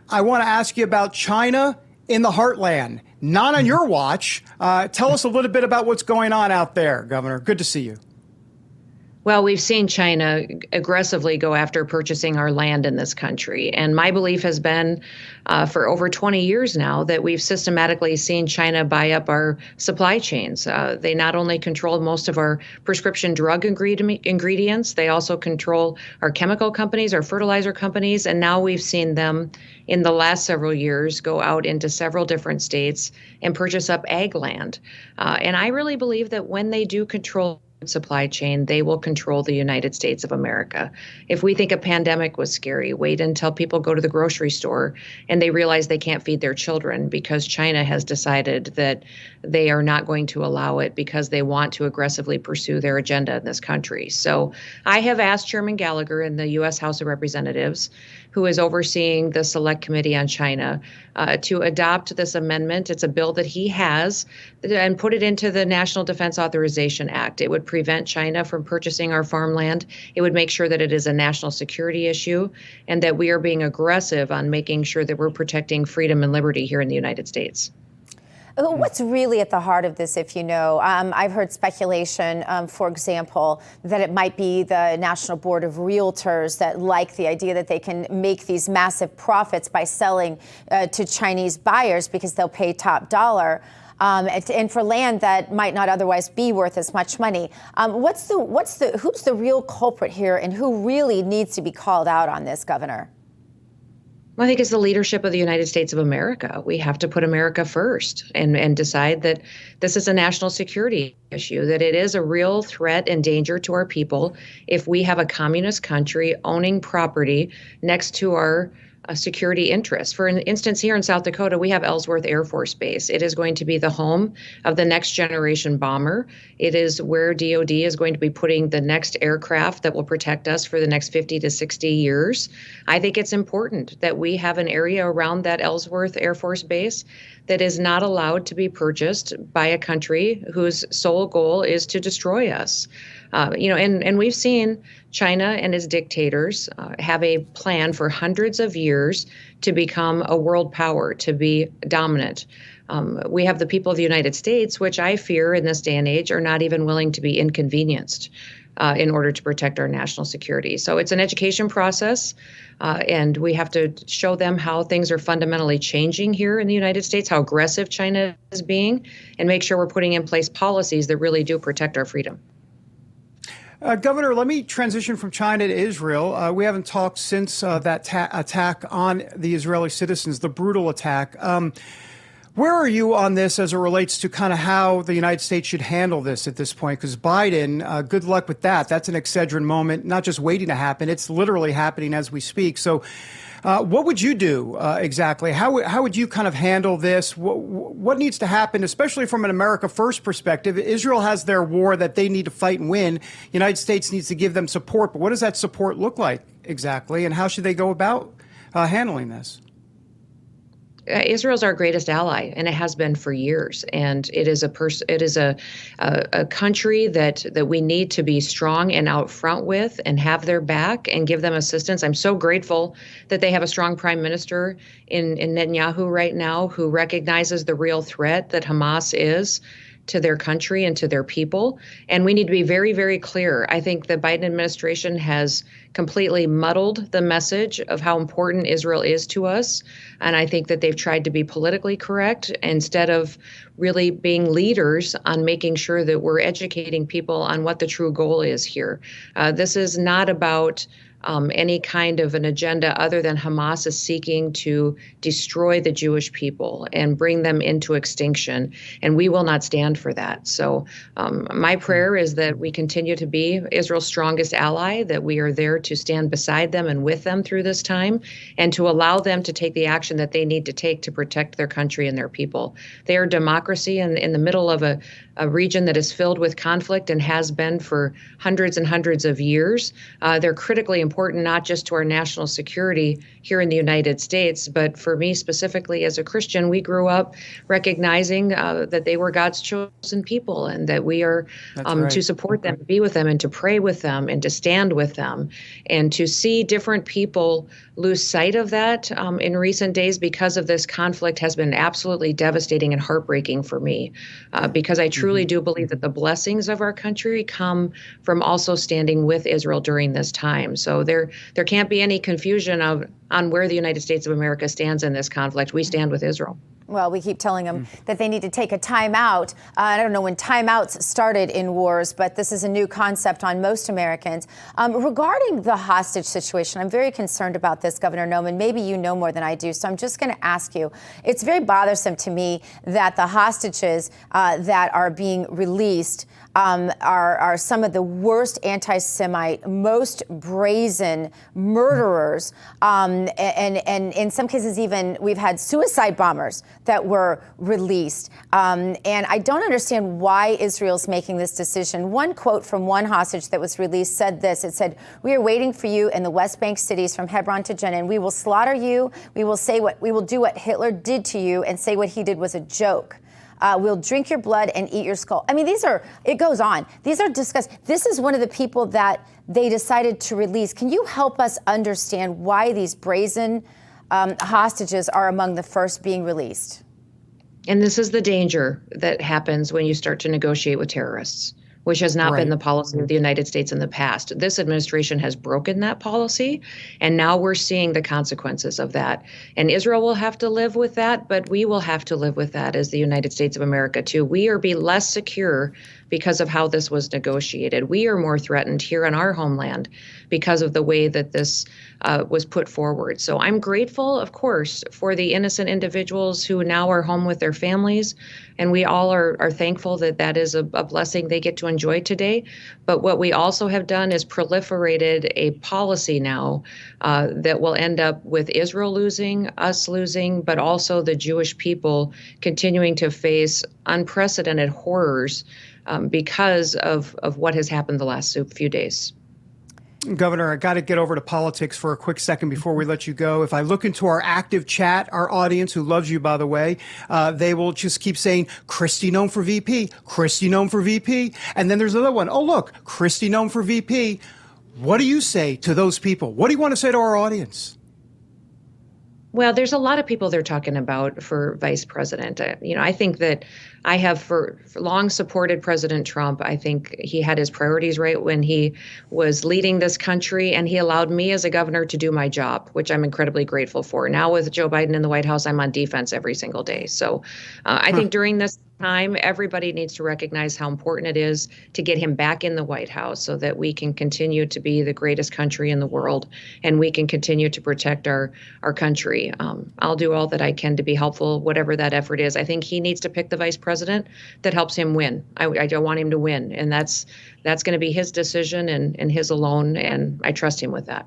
I want to ask you about China in the Heartland. Not on your watch. Tell us a little bit about what's going on out there, Governor. Good to see you. Well, we've seen China aggressively go after purchasing our land in this country. And my belief has been for over 20 years now that we've systematically seen China buy up our supply chains. They not only control most of our prescription drug ingredients, they also control our chemical companies, our fertilizer companies. And now we've seen them in the last several years go out into several different states and purchase up ag land. And I really believe that when they do control supply chain, they will control the United States of America. If we think a pandemic was scary, wait until people go to the grocery store and they realize they can't feed their children because China has decided that they are not going to allow it because they want to aggressively pursue their agenda in this country. So I have asked Chairman Gallagher in the U.S. House of Representatives, who is overseeing the Select Committee on China, to adopt this amendment. It's a bill that he has, and put it into the National Defense Authorization Act. It would prevent China from purchasing our farmland. It would make sure that it is a national security issue and that we are being aggressive on making sure that we're protecting freedom and liberty here in the United States. What's really at the heart of this, if you know? I've heard speculation, for example, that it might be the National Board of Realtors that like the idea that they can make these massive profits by selling to Chinese buyers because they'll pay top dollar. And for land that might not otherwise be worth as much money. Who's the real culprit here, and who really needs to be called out on this, Governor? Well, I think it's the leadership of the United States of America. We have to put America first and decide that this is a national security issue, that it is a real threat and danger to our people if we have a communist country owning property next to our security interests. For instance, here in South Dakota, we have Ellsworth Air Force Base. It is going to be the home of the next generation bomber. It is where DOD is going to be putting the next aircraft that will protect us for the next 50 to 60 years. I think it's important that we have an area around that Ellsworth Air Force Base that is not allowed to be purchased by a country whose sole goal is to destroy us. And we've seen China and its dictators have a plan for hundreds of years to become a world power, to be dominant. We have the people of the United States, which I fear in this day and age are not even willing to be inconvenienced in order to protect our national security. So it's an education process, and we have to show them how things are fundamentally changing here in the United States, how aggressive China is being, and make sure we're putting in place policies that really do protect our freedom. Governor, let me transition from China to Israel. We haven't talked since that attack on the Israeli citizens, the brutal attack. Where are you on this as it relates to kind of how the United States should handle this at this point? Because Biden, good luck with that. That's an Excedrin moment, not just waiting to happen. It's literally happening as we speak. So what would you do exactly? How would you kind of handle this? What needs to happen, especially from an America First perspective? Israel has their war that they need to fight and win. The United States needs to give them support. But what does that support look like exactly? And how should they go about handling this? Israel's our greatest ally, and it has been for years. And it is a country that we need to be strong and out front with, and have their back and give them assistance. I'm so grateful that they have a strong prime minister in Netanyahu right now who recognizes the real threat that Hamas is to their country and to their people. And we need to be very, very clear. I think the Biden administration has completely muddled the message of how important Israel is to us. And I think that they've tried to be politically correct instead of really being leaders on making sure that we're educating people on what the true goal is here. This is not about any kind of an agenda other than Hamas is seeking to destroy the Jewish people and bring them into extinction. And we will not stand for that. So my prayer is that we continue to be Israel's strongest ally, that we are there to stand beside them and with them through this time, and to allow them to take the action that they need to take to protect their country and their people. They are democracy in the middle of a region that is filled with conflict and has been for hundreds and hundreds of years. They're critically important important not just to our national security here in the United States, but for me specifically as a Christian, we grew up recognizing that they were God's chosen people and that we are to support them, to be with them, and to pray with them, and to stand with them. And to see different people lose sight of that in recent days because of this conflict has been absolutely devastating and heartbreaking for me, because I truly do believe that the blessings of our country come from also standing with Israel during this time. So there can't be any confusion on where the United States of America stands in this conflict. We stand with Israel. Well, we keep telling them that they need to take a timeout. I don't know when timeouts started in wars, but this is a new concept on most Americans. Regarding the hostage situation, I'm very concerned about this, Governor Noem. Maybe you know more than I do, so I'm just going to ask you. It's very bothersome to me that the hostages that are being released are some of the worst anti-Semite, most brazen murderers, and in some cases even we've had suicide bombers that were released. And I don't understand why Israel's making this decision. One quote from one hostage that was released said this. It said, "We are waiting for you in the West Bank cities from Hebron to Jenin. We will slaughter you. We will do what Hitler did to you and say what he did was a joke. We'll drink your blood and eat your skull." I mean, it goes on. These are disgusting. This is one of the people that they decided to release. Can you help us understand why these brazen hostages are among the first being released? And this is the danger that happens when you start to negotiate with terrorists, which has not been the policy of the United States in the past. This administration has broken that policy, and now we're seeing the consequences of that. And Israel will have to live with that, but we will have to live with that as the United States of America, too. We are be less secure because of how this was negotiated. We are more threatened here in our homeland because of the way that this was put forward. So I'm grateful, of course, for the innocent individuals who now are home with their families. And we all are thankful that that is a blessing they get to enjoy today. But what we also have done is proliferated a policy now that will end up with Israel losing, us losing, but also the Jewish people continuing to face unprecedented horrors because of what has happened the last few days. Governor, I got to get over to politics for a quick second before we let you go. If I look into our active chat, our audience, who loves you, by the way, they will just keep saying, Kristi Noem for VP, Kristi Noem for VP. And then there's another one. Oh, look, Kristi Noem for VP. What do you say to those people? What do you want to say to our audience? Well, there's a lot of people they're talking about for vice president. I think that I have for long supported President Trump. I think he had his priorities right when he was leading this country, and he allowed me as a governor to do my job, which I'm incredibly grateful for. Now with Joe Biden in the White House, I'm on defense every single day. So I think during this time, everybody needs to recognize how important it is to get him back in the White House so that we can continue to be the greatest country in the world and we can continue to protect our country. I'll do all that I can to be helpful, whatever that effort is. I think he needs to pick the vice president that helps him win. I don't want him to win, and that's going to be his decision and his alone, and I trust him with that.